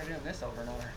tired of doing this over and over.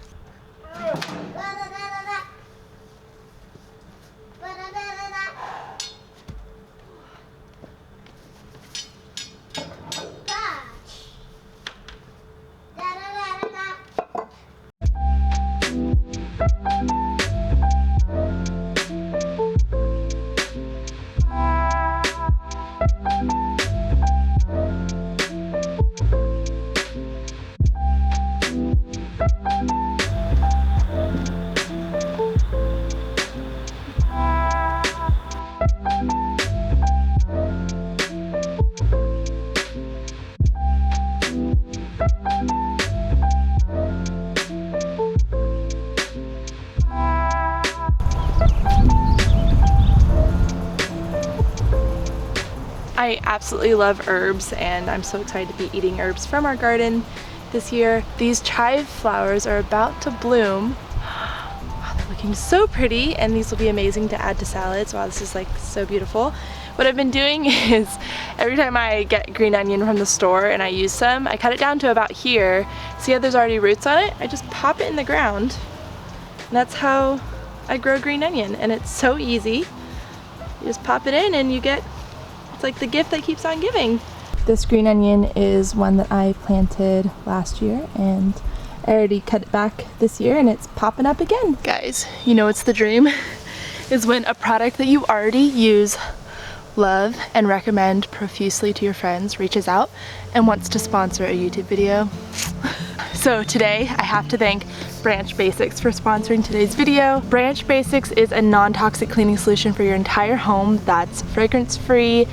I absolutely love herbs, and I'm so excited to be eating herbs from our garden this year. These chive flowers are about to bloom. Wow, they're looking so pretty, and these will be amazing to add to salads. Wow, this is like so beautiful. What I've been doing is every time I get green onion from the store and I use some, I cut it down to about here. See how there's already roots on it? I just pop it in the ground, and that's how I grow green onion, and it's so easy. You just pop it in and you get, it's like the gift that keeps on giving. This green onion is one that I planted last year, and I already cut it back this year and it's popping up again. Guys, you know it's the dream is when a product that you already use, love, and recommend profusely to your friends reaches out and wants to sponsor a YouTube video. So today I have to thank Branch Basics for sponsoring today's video. Branch Basics is a non-toxic cleaning solution for your entire home that's fragrance-free,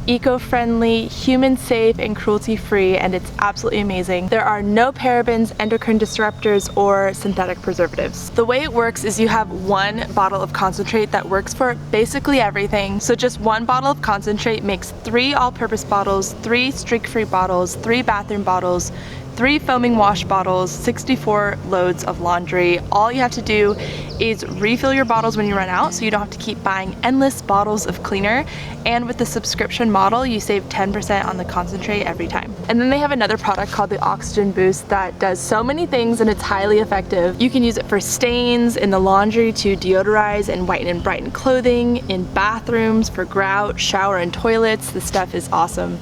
eco-friendly, human-safe, and cruelty-free, and it's absolutely amazing. There are no parabens, endocrine disruptors, or synthetic preservatives. The way it works is you have one bottle of concentrate that works for basically everything. So just one bottle of concentrate makes 3 all-purpose bottles, 3 streak-free bottles, 3 bathroom bottles, 3 foaming wash bottles, 64 loads of laundry. All you have to do is refill your bottles when you run out, so you don't have to keep buying endless bottles of cleaner. And with the subscription model, you save 10% on the concentrate every time. And then they have another product called the Oxygen Boost that does so many things, and it's highly effective. You can use it for stains, in the laundry to deodorize and whiten and brighten clothing, in bathrooms, for grout, shower and toilets. This stuff is awesome.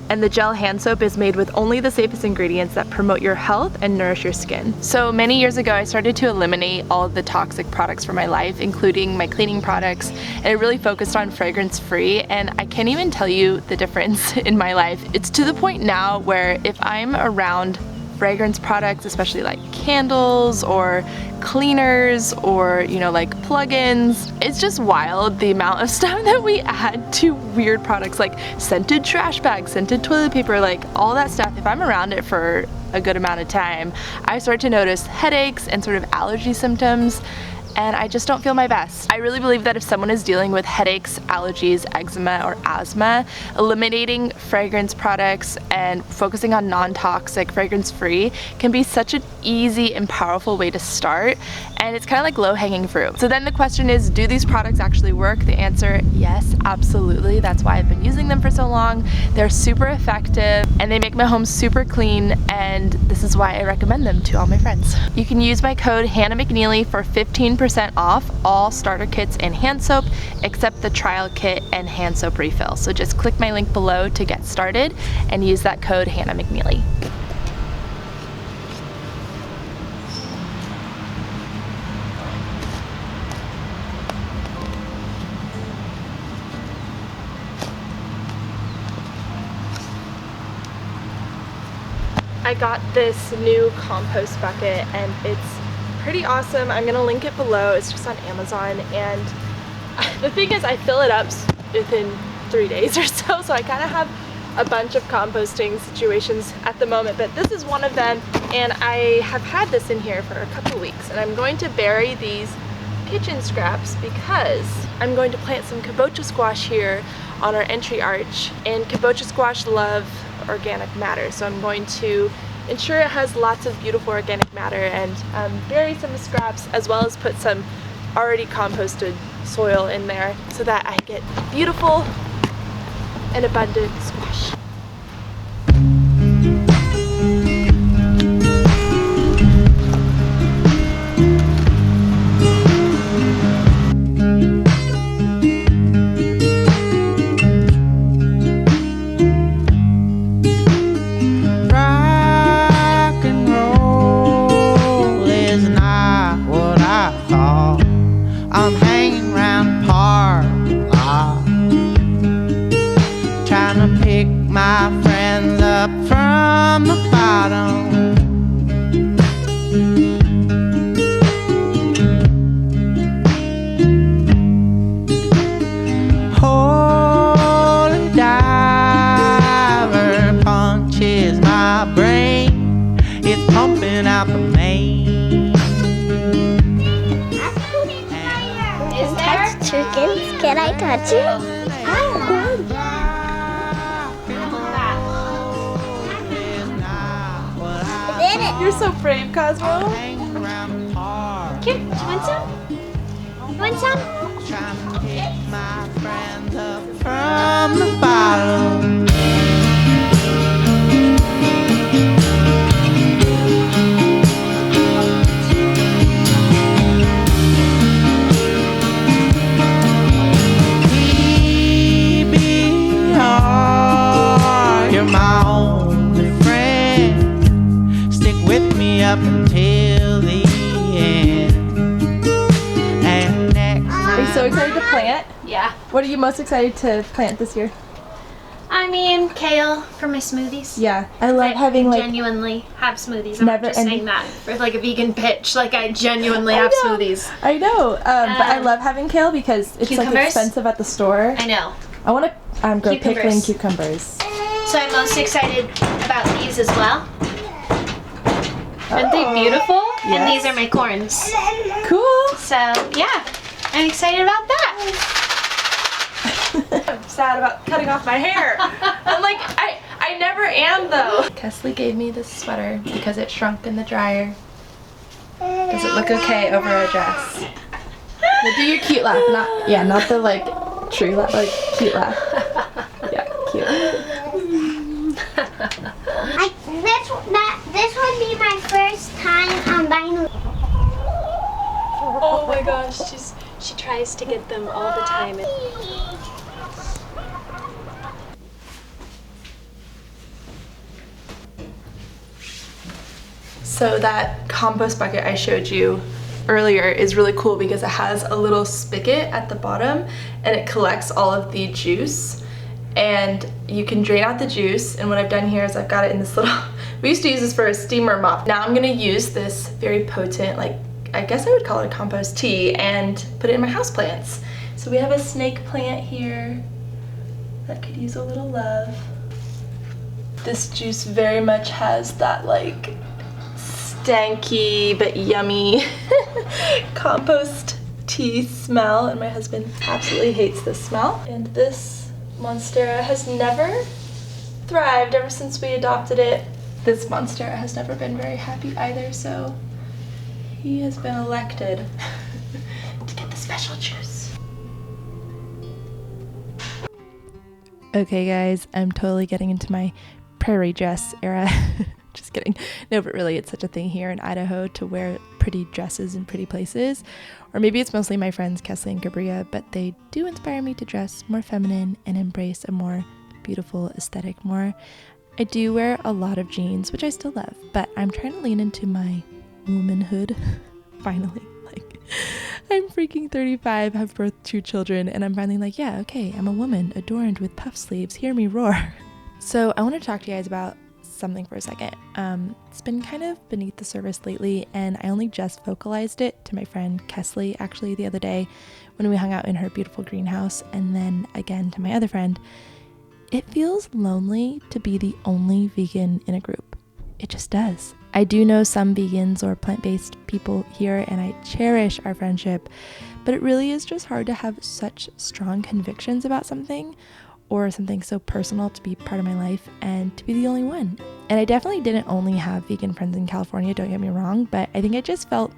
And the gel hand soap is made with only the safest ingredients that promote your health and nourish your skin. So many years ago, I started to eliminate all of the toxic products from my life, including my cleaning products, and I really focused on fragrance-free, and I can't even tell you the difference in my life. It's to the point now where if I'm around fragrance products, especially like candles or cleaners or, you know, like plugins, it's just wild the amount of stuff that we add to weird products, like scented trash bags, scented toilet paper, like all that stuff. If I'm around it for a good amount of time, I start to notice headaches and sort of allergy symptoms, and I just don't feel my best. I really believe that if someone is dealing with headaches, allergies, eczema, or asthma, eliminating fragrance products and focusing on non-toxic, fragrance-free can be such an easy and powerful way to start, and it's kind of like low-hanging fruit. So then the question is, do these products actually work? The answer, yes, absolutely. That's why I've been using them for so long. They're super effective, and they make my home super clean, and this is why I recommend them to all my friends. You can use my code Hannah McNeely for 15% off all starter kits and hand soap, except the trial kit and hand soap refill. So just click my link below to get started and use that code Hannah McNeely. I got this new compost bucket, and it's pretty awesome. I'm gonna link it below. It's just on Amazon, and the thing is I fill it up within 3 days or so, so I kind of have a bunch of composting situations at the moment, but this is one of them, and I have had this in here for a couple weeks, and I'm going to bury these kitchen scraps because I'm going to plant some kabocha squash here on our entry arch, and kabocha squash love organic matter, so I'm going to ensure it has lots of beautiful organic matter and bury some scraps, as well as put some already composted soil in there so that I get beautiful an abundant squash. I'm hanging around the parking lot, trying to pick my friends up from the bottom. Holy diver punches my brain, it's pumping out the main. Chickens, can I touch it? I did it. You're so brave, Cosmo. Here, do you want some? You want some? Trying to pick my friends up from the bottom. You're my only friend. Stick with me up until the end. And next Are you so excited to plant? Yeah. What are you most excited to plant this year? I mean, kale for my smoothies. Yeah, I love having like genuinely have smoothies. I'm not never just ending- saying that for like a vegan pitch. Like I genuinely have know. smoothies. I know, but I love having kale because it's like Cucumbers? expensive at the store. I know. I want to grow pickling Cucumbers. cucumbers. So I'm most excited about these as well. Aren't they beautiful? And Yes. these are my corns. Cool. So yeah, I'm excited about that. I'm sad about cutting off my hair. I'm like, I never am though. Kesley gave me this sweater because it shrunk in the dryer. Does it look okay over a dress? Now do your cute laugh, not the like true laugh, like cute laugh. Yeah, cute. This would be my first time buying. Oh my gosh, she tries to get them all the time. So that compost bucket I showed you earlier is really cool because it has a little spigot at the bottom and it collects all of the juice, and you can drain out the juice. And what I've done here is I've got it in this little, we used to use this for a steamer mop. Now I'm gonna use this very potent, like I guess I would call it a compost tea, and put it in my houseplants. So we have a snake plant here that could use a little love. This juice very much has that like stanky but yummy compost tea smell, and my husband absolutely hates this smell. And this monstera has never thrived ever since we adopted it. This monstera has never been very happy either, so he has been elected to get the special juice. Okay guys, I'm totally getting into my prairie dress era. Just kidding. No, but really it's such a thing here in Idaho to wear pretty dresses in pretty places. Or maybe it's mostly my friends Kesley and Gabriella, but they do inspire me to dress more feminine and embrace a more beautiful aesthetic more. I do wear a lot of jeans, which I still love, but I'm trying to lean into my womanhood. Finally, like I'm freaking 35, have birthed 2 children, and I'm finally like, yeah, okay, I'm a woman adorned with puff sleeves, hear me roar. So I want to talk to you guys about something for a second. It's been kind of beneath the surface lately, and I only just vocalized it to my friend Kesley actually the other day when we hung out in her beautiful greenhouse, and then again to my other friend. It feels lonely to be the only vegan in a group. It just does. I do know some vegans or plant-based people here, and I cherish our friendship, but it really is just hard to have such strong convictions about something, or something so personal to be part of my life, and to be the only one. And I definitely didn't only have vegan friends in California, don't get me wrong, but I think I just felt,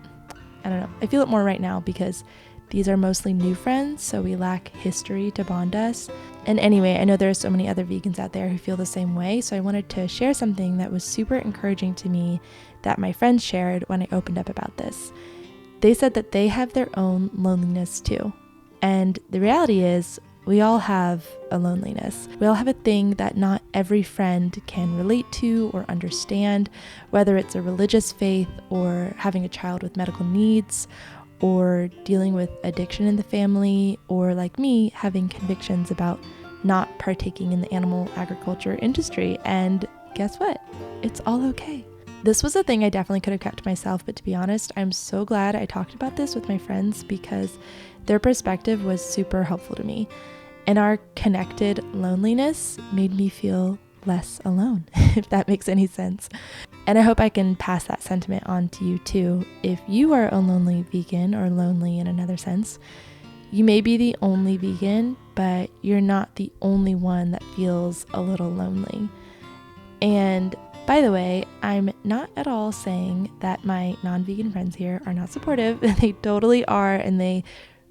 I don't know, I feel it more right now because These are mostly new friends, so we lack history to bond us. And anyway, I know there are so many other vegans out there who feel the same way, so I wanted to share something that was super encouraging to me that my friends shared when I opened up about this. They said that they have their own loneliness too. And the reality is, we all have a loneliness. We all have a thing that not every friend can relate to or understand, whether it's a religious faith or having a child with medical needs or dealing with addiction in the family, or like me, having convictions about not partaking in the animal agriculture industry. And guess what? It's all okay. This was a thing I definitely could have kept to myself, but to be honest, I'm so glad I talked about this with my friends because their perspective was super helpful to me. And our connected loneliness made me feel less alone, if that makes any sense. And I hope I can pass that sentiment on to you too. If you are a lonely vegan, or lonely in another sense, you may be the only vegan, but you're not the only one that feels a little lonely. And by the way, I'm not at all saying that my non-vegan friends here are not supportive. They totally are, and they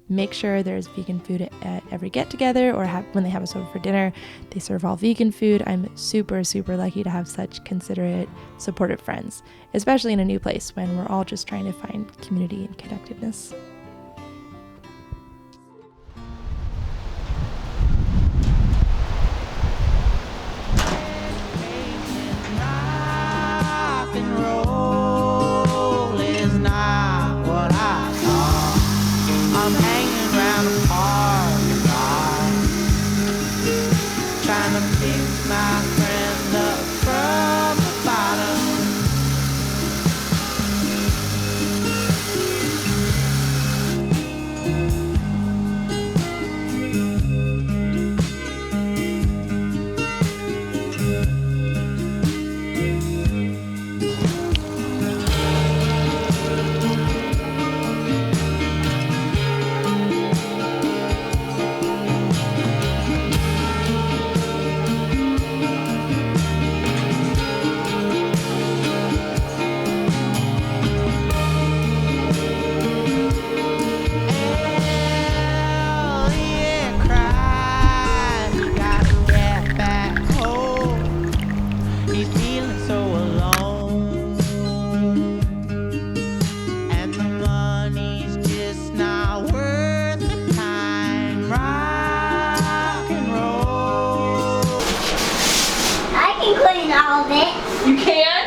make sure there's vegan food at every get-together, or when they have us over for dinner, they serve all vegan food. I'm super, super lucky to have such considerate, supportive friends, especially in a new place when we're all just trying to find community and connectedness. Rock and roll is not what I thought. I'm hanging around the parking lot, trying to pick my friend up from the bottom. Elliot cries, he gotta get back home. He's feeling so alone, and the money's just not worth the time. Rock and roll. I can clean all of it. You can?